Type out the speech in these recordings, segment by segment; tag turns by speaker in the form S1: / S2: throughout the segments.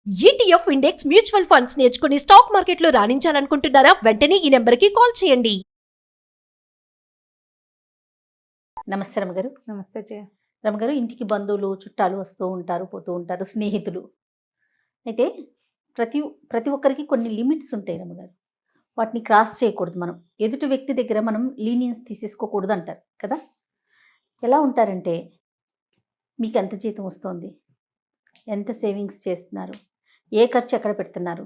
S1: ETF index mutual funds నేర్చుకుని stock మార్కెట్లో రాణించాలనుకుంటున్నారా? వెంటనే ఈ నెంబర్కి కాల్ చేయండి. నమస్తే రమగారు.
S2: నమస్తే జయ.
S1: రమగారు, ఇంటికి బంధువులు చుట్టాలు వస్తూ ఉంటారు, పోతూ ఉంటారు, స్నేహితులు. అయితే ప్రతి ప్రతి ఒక్కరికి కొన్ని లిమిట్స్ ఉంటాయి రమగారు. వాటిని క్రాస్ చేయకూడదు. మనం ఎదుటి వ్యక్తి దగ్గర మనం లీనియన్స్ తీసేసుకోకూడదు అంటారు కదా. ఎలా ఉంటారంటే, మీకు ఎంత జీతం వస్తుంది, ఎంత సేవింగ్స్ చేస్తున్నారు, ఏ ఖర్చు ఎక్కడ పెడుతున్నారు,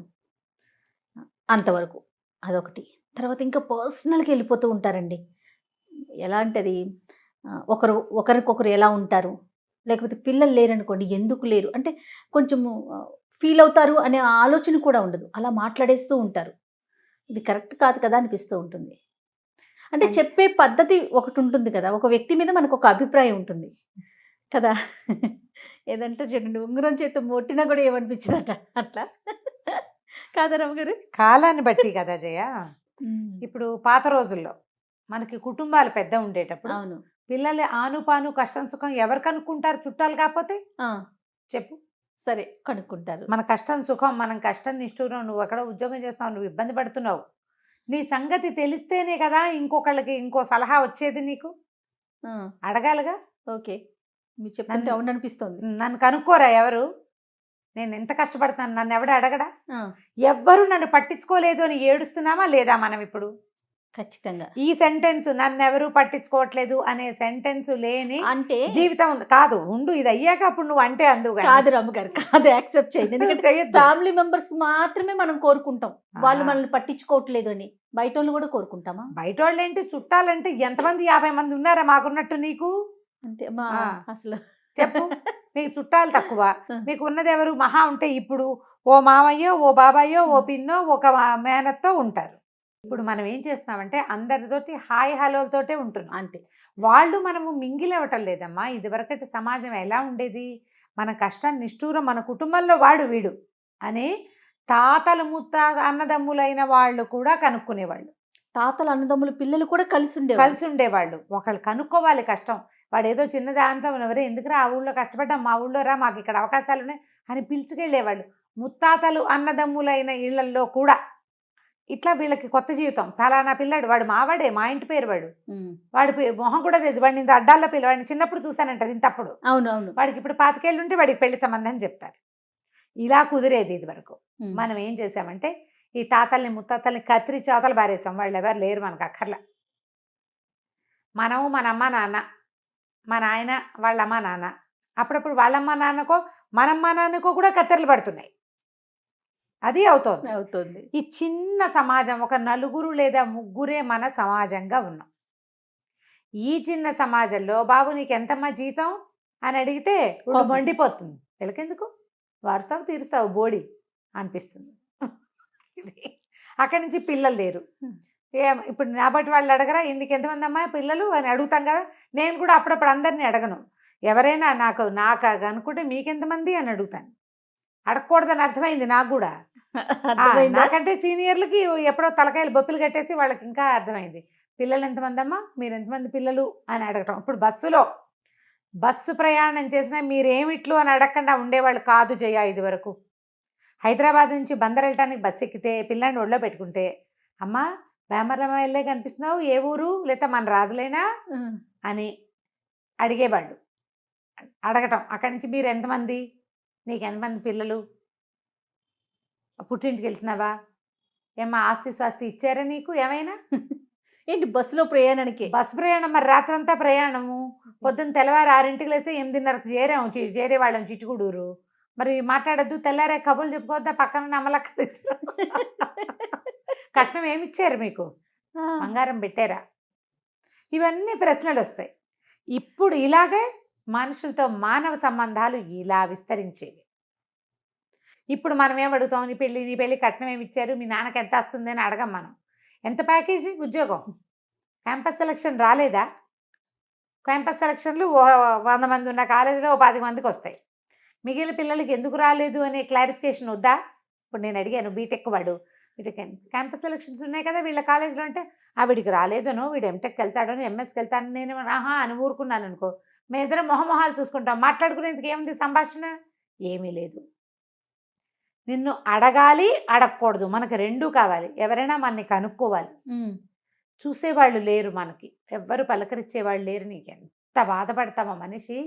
S1: అంతవరకు అదొకటి. తర్వాత ఇంకా పర్సనల్గా వెళ్ళిపోతూ ఉంటారండి. ఎలా అంటది, ఒకరికొకరు ఎలా ఉంటారు, లేకపోతే పిల్లలు లేరనుకోండి, ఎందుకు లేరు అంటే కొంచెము ఫీల్ అవుతారు అనే ఆలోచన కూడా ఉండదు. అలా మాట్లాడేస్తూ ఉంటారు. ఇది కరెక్ట్ కాదు కదా అనిపిస్తూ ఉంటుంది. అంటే చెప్పే పద్ధతి ఒకటి ఉంటుంది కదా, ఒక వ్యక్తి మీద మనకు ఒక అభిప్రాయం ఉంటుంది కదా. ఏదంటే చూడండి, ఉంగరం చేత మొట్టినా కూడా ఏమనిపించదట, అట్లా కాదా రమగారు?
S2: కాలాన్ని బట్టి కదా జయ. ఇప్పుడు పాత రోజుల్లో మనకి కుటుంబాలు పెద్ద ఉండేటప్పుడు
S1: అవును,
S2: పిల్లలు ఆనుపాను కష్టం సుఖం ఎవరు కనుక్కుంటారు? చుట్టాలు కాకపోతే చెప్పు.
S1: సరే, కనుక్కుంటారు.
S2: మన కష్టం సుఖం, మనం కష్టం నిష్ఠూరం. నువ్వు ఎక్కడ ఉద్యోగం చేస్తున్నావు, నువ్వు ఇబ్బంది పడుతున్నావు, నీ సంగతి తెలిస్తేనే కదా ఇంకొకళ్ళకి ఇంకో సలహా వచ్చేది. నీకు అడగాలిగా.
S1: ఓకే, మీరు చెప్తుంటే అవును అనిపిస్తుంది.
S2: నన్ను కనుక్కోరా ఎవరు, నేను ఎంత కష్టపడతాను, నన్ను ఎవడ అడగడా? ఎవ్వరు నన్ను పట్టించుకోలేదు అని ఏడుస్తున్నామా లేదా మనం ఇప్పుడు?
S1: ఖచ్చితంగా.
S2: ఈ సెంటెన్స్, నన్ను ఎవరు పట్టించుకోవట్లేదు అనే సెంటెన్స్ లేని
S1: అంటే
S2: జీవితం ఉంది కాదు. ఉండు, ఇది అయ్యాక అప్పుడు నువ్వు అంటే అందుకు
S1: కాదు రమ్మగారు, కాదు, యాక్సెప్ట్ చేయండి. ఎందుకంటే ఫ్యామిలీ మెంబర్స్ మాత్రమే మనం కోరుకుంటాం, వాళ్ళు మనల్ని పట్టించుకోవట్లేదు అని. బయట వాళ్ళు కూడా కోరుకుంటామా?
S2: బయట వాళ్ళు ఏంటి, చుట్టాలంటే ఎంతమంది, 50 మంది ఉన్నారా మాకున్నట్టు నీకు?
S1: అంతే అసలు
S2: చెప్పు. నీకు చుట్టాలు తక్కువ, నీకు ఉన్నది ఎవరు? మహా ఉంటే ఇప్పుడు ఓ మామయ్యో, ఓ బాబాయ్యో, ఓ పిన్నో, ఒక మేనత్తో ఉంటారు. ఇప్పుడు మనం ఏం చేస్తున్నామంటే అందరితోటి హాయ్ హలోలతోటే ఉంటున్నాం అంతే. వాళ్ళు మనము మింగిల్ అవ్వటం లేదమ్మా. ఇదివరకటి సమాజం ఎలా ఉండేది, మన కష్టం నిష్ఠూరం, మన కుటుంబంలో వాడు వీడు అని తాతలు ముత్తాత అన్నదమ్ములైన వాళ్ళు కూడా కనుక్కునేవాళ్ళు.
S1: తాతలు అన్నదమ్ములు పిల్లలు కూడా కలిసి
S2: ఉండేవాళ్ళు. ఒకళ్ళు కనుక్కోవాలి కష్టం. వాడు ఏదో చిన్నది ఆంతం, ఎవరే ఎందుకురా ఆ ఊళ్ళో కష్టపడ్డాం, మా ఊళ్ళో రా, మాకు ఇక్కడ అవకాశాలు ఉన్నాయి అని పిలుచుకెళ్ళేవాళ్ళు. ముత్తాతలు అన్నదమ్ములైన ఇళ్లల్లో కూడా ఇట్లా వీళ్ళకి కొత్త జీవితం. ఫలానా పిల్లాడు, వాడు మావాడే, మా ఇంటి పేరు వాడు, వాడి మొహం కూడా తెలియదు, వాడిని ఇంత అడ్డాల్లో వాడిని చిన్నప్పుడు చూశానంట ఇంతప్పుడు.
S1: అవునవును.
S2: వాడికి ఇప్పుడు 25 ఏళ్ళు ఉంటే వాడికి పెళ్లి సంబంధం చెప్తారు. ఇలా కుదిరేది ఇది వరకు. మనం ఏం చేసామంటే ఈ తాతల్ని ముత్తాతల్ని కత్తిరి చేతలు బారేసాం. వాళ్ళు ఎవరు లేరు మనకు అక్కర్లా. మనము మన అమ్మ నాన్న, మా నాయన వాళ్ళ అమ్మ నాన్న, అప్పుడప్పుడు వాళ్ళమ్మ నాన్నకో మనమ్మ నాన్నకో కూడా కత్తెరలు పడుతున్నాయి. అది అవుతుంది. ఈ చిన్న సమాజం, ఒక నలుగురు లేదా ముగ్గురే మన సమాజంగా ఉన్నాం. ఈ చిన్న సమాజంలో బాబు నీకు ఎంతమ్మా జీతం అని అడిగితే మండిపోతుంది. వీళ్ళకెందుకు, వారసావు తీరుస్తావు బోడి అనిపిస్తుంది. అక్కడి నుంచి పిల్లలు లేరు. ఇప్పుడు నా బట్టి వాళ్ళు అడగరా, ఇందుకు ఎంతమంది అమ్మా పిల్లలు అని అడుగుతాం కదా. నేను కూడా అప్పుడప్పుడు అందరినీ అడగను. ఎవరైనా నాకు అనుకుంటే మీకెంతమంది అని అడుగుతాను. అడగకూడదని అర్థమైంది నాకు కూడా. నాకంటే సీనియర్లకి ఎప్పుడో తలకాయలు బొప్పులు కట్టేసి వాళ్ళకి ఇంకా అర్థమైంది. పిల్లలు ఎంతమంది అమ్మా, మీరు ఎంతమంది పిల్లలు అని అడగటం. ఇప్పుడు బస్సు ప్రయాణం చేసినా మీరేమిట్లు అని అడగకుండా ఉండేవాళ్ళు కాదు జయ. ఇది వరకు హైదరాబాద్ నుంచి బందర్ వెళ్ళటానికి బస్సు ఎక్కితే పిల్లాన్ని ఒళ్ళో పెట్టుకుంటే, అమ్మా వేమరమ్మ వెళ్ళే కనిపిస్తున్నావు, ఏ ఊరు, లేదా మన రాజులైనా అని అడిగేవాళ్ళు. అడగటం. అక్కడి నుంచి మీరు ఎంతమంది, నీకు ఎంతమంది పిల్లలు, పుట్టింటికి వెళ్తున్నావా, ఏమ్మా ఆస్తి స్వాస్తి ఇచ్చారా నీకు ఏమైనా?
S1: ఏంటి బస్సులో ప్రయాణానికి?
S2: బస్సు ప్రయాణం, మరి రాత్రంతా ప్రయాణము. పొద్దున్న తెల్లవారు 6ంటికి లేస్తే 8:30కి చేరేవాళ్ళం చిట్టుగూడూరు. మరి మాట్లాడద్దు, తెల్లారే కబుర్లు చెప్పుకోవద్దా, పక్కన అమలక్క కట్నం ఏమిచ్చారు మీకు, బంగారం పెట్టారా? ఇవన్నీ ప్రశ్నలు వస్తాయి. ఇప్పుడు ఇలాగే మనుషులతో మానవ సంబంధాలు ఇలా విస్తరించేవి. ఇప్పుడు మనం ఏమడుగుతాం, నీ పెళ్ళి కట్నం ఏమిచ్చారు, మీ నాన్నకి ఎంత వస్తుంది అని అడగం మనం. ఎంత ప్యాకేజీ, ఉద్యోగం, క్యాంపస్ సెలక్షన్ రాలేదా? క్యాంపస్ సెలక్షన్లు 100 మంది ఉన్న కాలేజీలో 10 మందికి వస్తాయి. మిగిలిన పిల్లలకి ఎందుకు రాలేదు అనే క్లారిఫికేషన్ వద్దా? ఇప్పుడు నేను అడిగాను, బీటెక్ వాడు, బీటెక్ క్యాంపస్ సెలక్షన్స్ ఉన్నాయి కదా వీళ్ళ కాలేజీలో అంటే, వీడికి రాలేదనో, వీడు ఎంటెక్ వెళ్తాడనో, ఎంఎస్కి వెళ్తానని నేను అని ఊరుకున్నాను అనుకో, మేమిద్దరం మొహమొహాలు చూసుకుంటాం. మాట్లాడుకునేందుకు ఏముంది సంభాషణ? ఏమీ లేదు. నిన్ను అడగాలి, అడగకూడదు. మనకు రెండూ కావాలి. ఎవరైనా మనని కనుక్కోవాలి. చూసేవాళ్ళు లేరు మనకి. ఎవ్వరు పలకరించేవాళ్ళు లేరు. నీకు ఎంత బాధపడతామో. మనిషి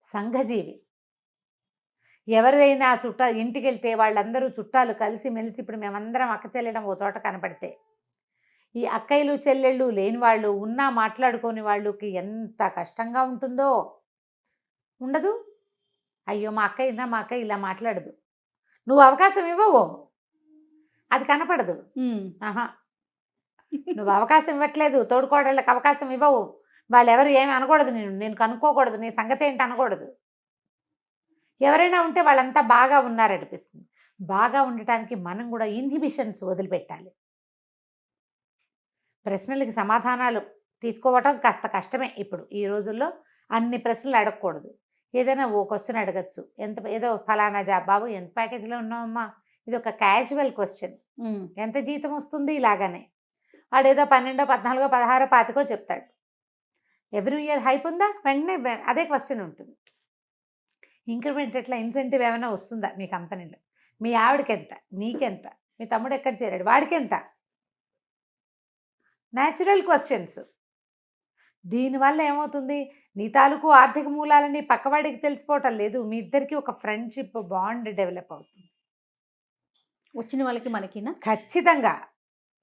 S2: సంఘజీవి. ఎవరైనా ఇంటికి వెళ్తే వాళ్ళందరూ చుట్టాలు కలిసి మెలిసి, ఇప్పుడు మేమందరం అక్క చెల్లెడం ఓ చోట కనపడితే, ఈ అక్కయ్యలు చెల్లెళ్ళు లేని వాళ్ళు, ఉన్నా మాట్లాడుకోని వాళ్ళకి ఎంత కష్టంగా ఉంటుందో. ఉండదు. అయ్యో మా అక్క ఇలా మాట్లాడదు. నువ్వు అవకాశం ఇవ్వవు, అది కనపడదు. ఆహా, నువ్వు అవకాశం ఇవ్వట్లేదు. తోడుకోడళ్ళకి అవకాశం ఇవ్వవు. వాళ్ళు ఎవరు ఏమి అనకూడదు. నేను కనుక్కోకూడదు. నీ సంగతి ఏంటి అనకూడదు. ఎవరైనా ఉంటే వాళ్ళంతా బాగా ఉన్నారనిపిస్తుంది. బాగా ఉండటానికి మనం కూడా ఇన్హిబిషన్స్ వదిలిపెట్టాలి. ప్రశ్నలకి సమాధానాలు తీసుకోవటం కాస్త కష్టమే. ఇప్పుడు ఈ రోజుల్లో అన్ని ప్రశ్నలు అడగకూడదు. ఏదైనా ఓ క్వశ్చన్ అడగచ్చు. ఏదో ఫలానా జాబ్, బాబు ఎంత ప్యాకేజ్లో ఉన్నావమ్మా, ఇది ఒక క్యాజువల్ క్వశ్చన్. ఎంత జీతం వస్తుంది, ఇలాగానే. వాడేదో 12, 14, 16, 25 చెప్తాడు. ఎవ్రీ ఇయర్ హైప్ ఉందా, వెంటనే అదే క్వశ్చన్ ఉంటుంది. ఇంక్రిమెంట్ ఎట్లా, ఇన్సెంటివ్ ఏమైనా వస్తుందా మీ కంపెనీలో, మీ ఆవిడకి ఎంత, నీకెంత, మీ తమ్ముడు ఎక్కడ చేరాడు, వాడికి ఎంత. Natural questions. దీనివల్ల ఏమవుతుంది, నీ తాలూకు ఆర్థిక మూలాలని పక్కవాడికి తెలిసిపోవటం లేదు. మీ ఇద్దరికి ఒక ఫ్రెండ్షిప్ బాండ్ డెవలప్ అవుతుంది.
S1: వచ్చిన వాళ్ళకి మనకినా
S2: ఖచ్చితంగా.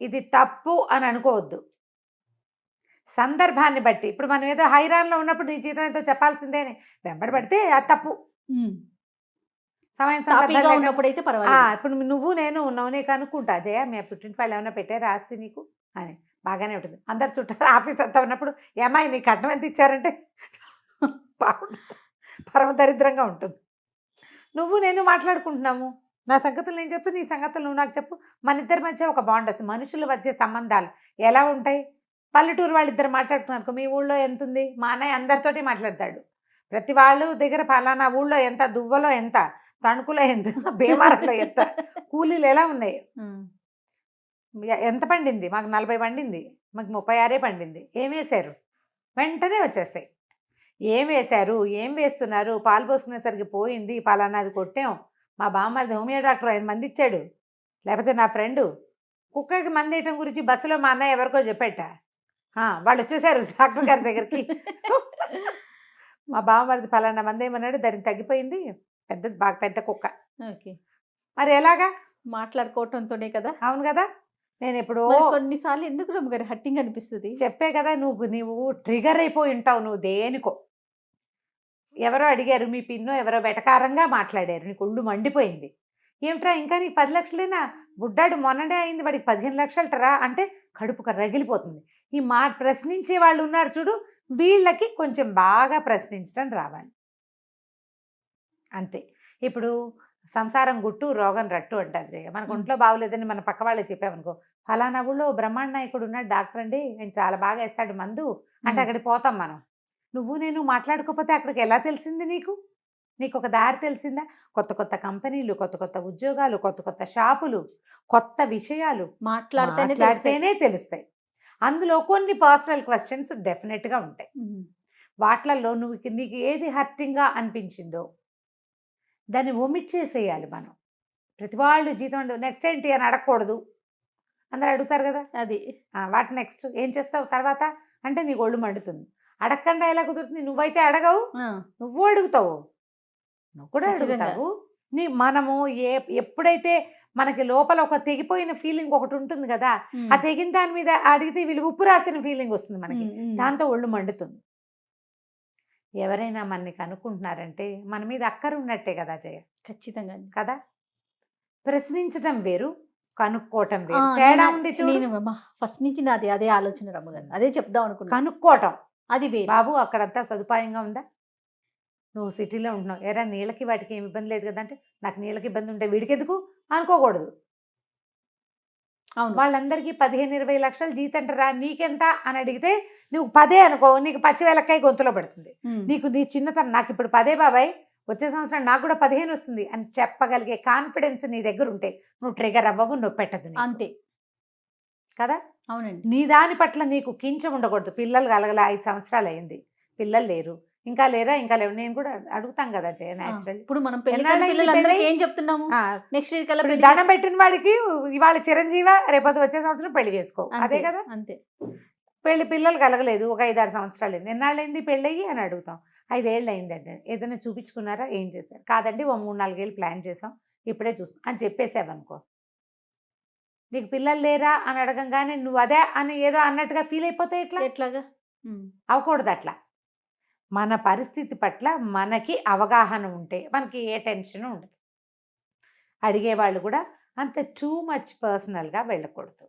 S2: ఇది తప్పు అని అనుకోవద్దు. సందర్భాన్ని బట్టి, ఇప్పుడు మనం ఏదో హైరాన్లో ఉన్నప్పుడు నీ జీతం ఎంతో చెప్పాల్సిందే అని వెంబడి పడితే అది తప్పు. సమయం
S1: ఉన్నప్పుడు అయితే పర్వాలేదు.
S2: ఇప్పుడు నువ్వు నేను ఉన్నావు, నీకు అనుకుంటా, జయ మీ పుట్టింటి వాళ్ళు ఏమైనా పెట్టారా ఆస్తి నీకు అని, బాగానే ఉంటుంది. అందరు చుట్టారు ఆఫీస్ అంతా ఉన్నప్పుడు, ఏమాయి నీ కట్నం ఎంత ఇచ్చారంటే పరమ దరిద్రంగా ఉంటుంది. నువ్వు నేను మాట్లాడుకుంటున్నాము, నా సంగతులు నేను చెప్తూ నీ సంగతులు నువ్వు నాకు చెప్పు. మన ఇద్దరి మధ్య ఒక బాండ్ వస్తుంది. మనుషుల మధ్య సంబంధాలు ఎలా ఉంటాయి. పల్లెటూరు వాళ్ళిద్దరు మాట్లాడుతున్నారు, మీ ఊళ్ళో ఎంత ఉంది, మా అన్నయ్య అందరితోటి మాట్లాడతాడు. ప్రతి వాళ్ళు దగ్గర ఫలానా ఊళ్ళో ఎంత, దువ్వలో ఎంత, తణుకులో ఎంత, భీమవరంలో ఎంత, కూలీలు ఎలా ఉన్నాయి, ఎంత పండింది, మాకు 40 పండింది, మాకు 36 పండింది, ఏం వేశారు, వెంటనే వచ్చేస్తాయి. ఏం వేశారు, ఏం వేస్తున్నారు, పాలు పోసుకునేసరికి పోయింది, పలానాది కొట్టాం, మా బామ్మది హోమియో డాక్టర్ ఆయన మంది ఇచ్చాడు, లేకపోతే నా ఫ్రెండు కుక్కకి మంది వేయటం గురించి బస్సులో మా అన్నయ్య ఎవరికో చెప్పేట, వాళ్ళు వచ్చేసారు డాక్టర్ గారి దగ్గరికి, మా బామ్మది ఫలానా మంది ఏమన్నాడు, దానికి తగ్గిపోయింది, బాగా పెద్ద కుక్క.
S1: ఓకే,
S2: మరి ఎలాగా
S1: మాట్లాడుకోవటంతోనే కదా.
S2: అవును కదా. నేను ఎప్పుడో
S1: కొన్నిసార్లు ఎందుకు రమ్మగారు హట్టింగ్ అనిపిస్తుంది.
S2: చెప్పే కదా, నీవు ట్రిగర్ అయిపోయి ఉంటావు. నువ్వు దేనికో ఎవరో అడిగారు, మీ పిన్నో ఎవరో వెటకారంగా మాట్లాడారు, నీకు ఒళ్ళు మండిపోయింది. ఏమిట్రా ఇంకా నీకు 10 లక్షలేనా, బుడ్డాడు మొన్ననే అయింది, వాడికి 15 లక్షలటరా అంటే కడుపుక రగిలిపోతుంది. ఈ ప్రశ్నించే వాళ్ళు ఉన్నారు చూడు, వీళ్ళకి కొంచెం బాగా ప్రశ్నించడం రావాలి అంతే. ఇప్పుడు సంసారం గుట్టు రోగం రట్టు అంటారు జయ. మనకు ఒంట్లో బాగోలేదని మన పక్క వాళ్ళకి చెప్పామనుకో, ఫలానా ఊళ్ళో బ్రహ్మాండ నాయకుడు ఉన్నాడు డాక్టర్ అండి, ఆయన చాలా బాగా వేస్తాడు మందు అంటే అక్కడికి పోతాం మనం. నువ్వు నేను మాట్లాడుకోకపోతే అక్కడికి ఎలా తెలిసింది నీకు ఒక దారి తెలిసిందా. కొత్త కొత్త కంపెనీలు, కొత్త కొత్త ఉద్యోగాలు, కొత్త కొత్త షాపులు, కొత్త విషయాలు మాట్లాడితేనే తెలుస్తాయి. అందులో కొన్ని పర్సనల్ క్వశ్చన్స్ డెఫినెట్గా ఉంటాయి. వాటిల్లో నీకు ఏది హర్టింగ్గా అనిపించిందో దాన్ని ఒమిట్ చేసేయాలి. మనం ప్రతి వాళ్ళు జీతం నెక్స్ట్ ఏంటి అని అడగకూడదు. అందరు అడుగుతారు కదా, అది వాటి నెక్స్ట్ ఏం చేస్తావు తర్వాత అంటే నీకు ఒళ్ళు మండుతుంది. అడగకుండా ఎలా కుదురుతుంది. నువ్వైతే అడగవు, నువ్వు అడుగుతావు, నువ్వు కూడా అడుగుతావు. మనము ఎప్పుడైతే మనకి లోపల ఒక తెగిపోయిన ఫీలింగ్ ఒకటి ఉంటుంది కదా, ఆ తెగిన దాని మీద అడిగితే వీళ్ళు ఉప్పు రాసిన ఫీలింగ్ వస్తుంది మనకి, దాంతో ఒళ్ళు మండుతుంది. ఎవరైనా మనని కనుక్కుంటున్నారంటే మన మీద అక్కరు ఉన్నట్టే కదా జయ.
S1: ఖచ్చితంగా
S2: కదా. ప్రశ్నించటం వేరు, కనుక్కోవటం వేరు, తేడా ఉంది చూడు.
S1: ఫస్ట్ నుంచి నాది అదే ఆలోచన రమ్మగారు, అదే చెప్దాం అనుకున్నా.
S2: కనుక్కోవటం
S1: అది వేరు.
S2: బాబు అక్కడంతా సదుపాయంగా ఉందా, నువ్వు సిటీలో ఉంటున్నావు, ఎరా నీళ్ళకి వాటికి ఏమి ఇబ్బంది లేదు కదా అంటే, నాకు నీళ్ళకి ఇబ్బంది ఉంటే వీడికి ఎందుకు అనుకోకూడదు.
S1: అవును,
S2: వాళ్ళందరికీ 15-20 లక్షలు జీతంటరా, నీకెంత అని అడిగితే నువ్వు 10 అనుకో, నీకు పచ్చివేలకాయ గొంతులో పడుతుంది. నీకు నీ చిన్నతనం, నాకు ఇప్పుడు 10 బాబాయ్, వచ్చే సంవత్సరం నాకు కూడా 15 వస్తుంది అని చెప్పగలిగే కాన్ఫిడెన్స్ నీ దగ్గర ఉంటే నువ్వు ట్రిగర్ అవ్వవు, నువ్వు పెట్టదు
S1: అంతే
S2: కదా.
S1: అవునండి.
S2: నీ దాని పట్ల నీకు కించం ఉండకూడదు. పిల్లలు కలగల 5 సంవత్సరాలు అయింది, పిల్లలు లేరు, ఇంకా లేరా ఇంకా లేవు. నేను కూడా అడుగుతాం కదా జయ న్యాచురల్.
S1: ఇప్పుడు మనం పెళ్లి
S2: ఎన్నాళ్ళైంది
S1: పిల్లలందరికీ
S2: పెళ్ళై?
S1: ఏం చెప్తున్నాము, నెక్స్ట్ ఇయర్ కల్లా పెళ్లి
S2: దండం పెట్టిన వాడికి ఇవాళ చిరంజీవ, రేపొద్దు వచ్చే సంవత్సరం పెళ్లి చేసుకో. అదే కదా.
S1: అంతే.
S2: పిల్లలు కలగలేదు, ఒక 5-6 సంవత్సరాలు అయింది. ఎన్నాళ్ళైంది పెళ్ళయ్యి అని అడుగుతాం. 5 ఏళ్ళు అయిందండి. ఏదైనా చూపించుకున్నారా, ఏం చేశారు? కాదండి ఓ 3-4 ఏళ్ళు ప్లాన్ చేసాం, ఇప్పుడే చూస్తాం అని చెప్పేసావనుకో, నీకు పిల్లలు లేరా అని అడగంగానే నువ్వు అదే అని ఏదో అన్నట్టుగా ఫీల్ అయిపోతే
S1: ఎట్లాగా
S2: అవ్వకూడదు అట్లా. మన పరిస్థితి పట్ల మనకి అవగాహన ఉంటే మనకి ఏ టెన్షన్ ఉండదు. అడిగేవాళ్ళు కూడా అంత టూ మచ్ పర్సనల్గా వెళ్ళకూడదు.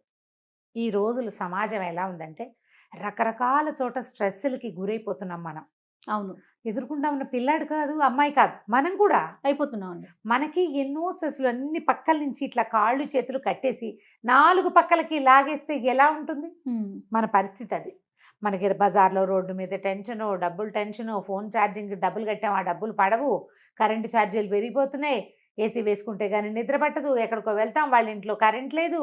S2: ఈ రోజుల సమాజం ఎలా ఉందంటే రకరకాల చోట స్ట్రెస్లకి గురైపోతున్నాం మనం.
S1: అవును.
S2: ఎదుర్కొంటా ఉన్న పిల్లాడు కాదు, అమ్మాయి కాదు, మనం కూడా
S1: అయిపోతున్నాం అండి.
S2: మనకి ఎన్నో స్ట్రెస్లు, అన్ని పక్కల నుంచి ఇట్లా కాళ్ళు చేతులు కట్టేసి 4 పక్కలకి లాగేస్తే ఎలా ఉంటుంది మన పరిస్థితి? అది మనకి బజార్లో రోడ్డు మీద టెన్షను, డబ్బులు టెన్షను, ఫోన్ ఛార్జింగ్ డబ్బులు కట్టాం, ఆ డబ్బులు పడవు, కరెంటు ఛార్జీలు పెరిగిపోతున్నాయి, ఏసీ వేసుకుంటే కానీ నిద్ర పట్టదు, ఎక్కడికో వెళ్తాం వాళ్ళ ఇంట్లో కరెంట్ లేదు,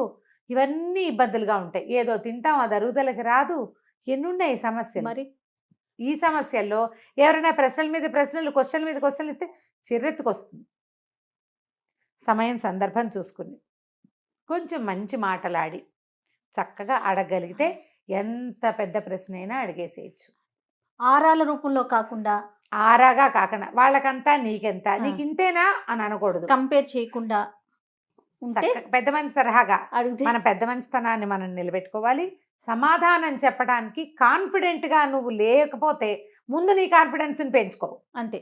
S2: ఇవన్నీ ఇబ్బందులుగా ఉంటాయి. ఏదో తింటాం, అది అరుగుదలకి రాదు, ఎన్నున్నాయి సమస్యలు.
S1: మరి
S2: ఈ సమస్యల్లో ఎవరైనా ప్రశ్నల మీద ప్రశ్నలు, క్వశ్చన్ల మీద క్వశ్చన్లు ఇస్తే చిర్రెత్తుకొస్తుంది. సమయం సందర్భం చూసుకుని కొంచెం మంచి మాటలాడి చక్కగా అడగగలిగితే ఎంత పెద్ద ప్రశ్న అయినా అడిగేసేయచ్చు.
S1: ఆరాల రూపంలో కాకుండా,
S2: ఆరాగా కాకుండా వాళ్ళకంతా నీకెంత, నీకు ఇంతేనా అని అనకూడదు.
S1: కంపేర్ చేయకుండా
S2: పెద్ద మనిషి తరహాగా
S1: అడిగితే
S2: మన పెద్ద మనిషితనాన్ని మనం నిలబెట్టుకోవాలి. సమాధానం చెప్పడానికి కాన్ఫిడెంట్గా నువ్వు లేకపోతే ముందు నీ కాన్ఫిడెన్స్ని పెంచుకో.
S1: అంతే.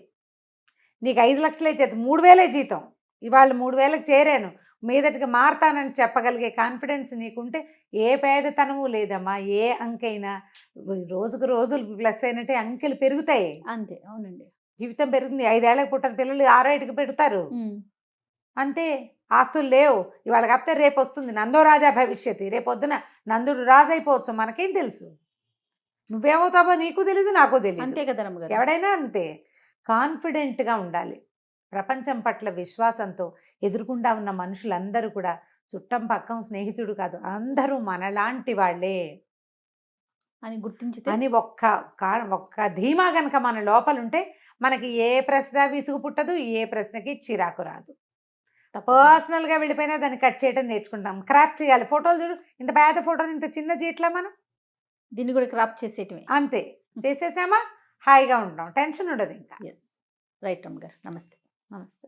S2: నీకు 5 లక్షలు అయితే 3,000 జీతం, ఇవాళ 3,000కి చేరాను, మీదటికి మారతానని చెప్పగలిగే కాన్ఫిడెన్స్ నీకుంటే ఏ పేదతనము లేదమ్మా. ఏ అంకైనా రోజుకు రోజులు ప్లస్ అయినట్టే అంకెలు పెరుగుతాయి.
S1: అంతే. అవునండి.
S2: జీవితం పెరుగుతుంది. 5 ఏళ్ళకి పుట్టిన పిల్లలు 6-5కి పెడతారు. అంతే. ఆస్తులు లేవు ఇవాళ కాకపోతే రేపు వస్తుంది. నందో రాజా భవిష్యత్తు. రేపొద్దున నందుడు రాజు అయిపోవచ్చు, మనకేం తెలుసు? నువ్వేమవుతావో నీకు తెలీదు, నాకు తెలియదు.
S1: అంతే కదా రమ్మగారు.
S2: ఎవడైనా అంతే. కాన్ఫిడెంట్గా ఉండాలి. ప్రపంచం పట్ల విశ్వాసంతో ఎదుర్కొంటా ఉన్న మనుషులందరూ కూడా చుట్టం పక్కం స్నేహితుడు కాదు, అందరూ మనలాంటి వాళ్ళే
S1: అని గుర్తించితే
S2: అని ఒక్క ధీమా గనక మన లోపలుంటే మనకి ఏ ప్రశ్న విసుగు పుట్టదు, ఏ ప్రశ్నకి చిరాకు రాదు. పర్సనల్గా వెళ్ళిపోయినా దాన్ని కట్ చేయడం నేర్చుకుంటాం. క్రాప్ చేయాలి. ఫోటోలు చూడు, ఇంత పెద్ద ఫోటోని ఇంత చిన్న చేయట్లా మనం,
S1: దీన్ని కూడా క్రాప్ చేసేయటమే.
S2: అంతే. చేసేసామా హాయిగా ఉంటాం, టెన్షన్ ఉండదు ఇంకా.
S1: ఎస్ రైట్ రమ్మగారు. నమస్తే.
S2: నమస్తే.